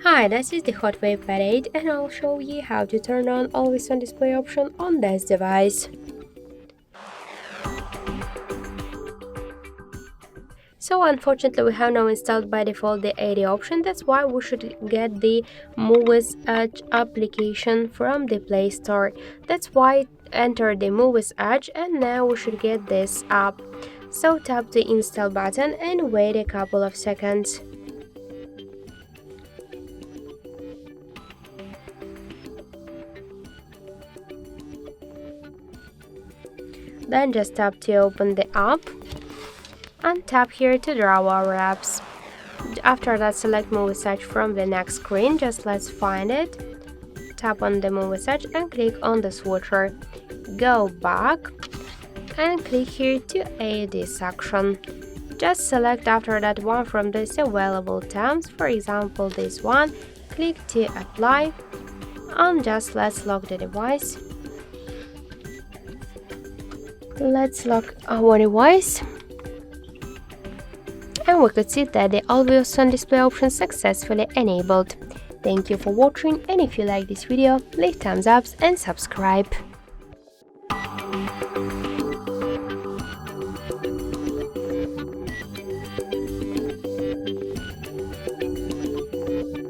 Hi, this is the HOTWAV Pad 8 and I'll show you how to turn on Always On Display option on this device. So unfortunately we have now installed by default the 80 option, that's why we should get the Muviz Edge application from the Play Store. That's why enter the Muviz Edge and now we should get this app. So tap the install button and wait a couple of seconds. Then just tap to open the app and tap here to draw our apps. After that, select Muviz Edge from the next screen. Just let's find it. Tap on the Muviz Edge and click on the switcher. Go back and click here to edit this section. Just select after that one from these available tabs, for example this one. Click to apply and just let's lock the device. Let's lock our device and we could see that the Always On Display option successfully enabled. Thank you for watching, and if you like this video, leave thumbs up and subscribe.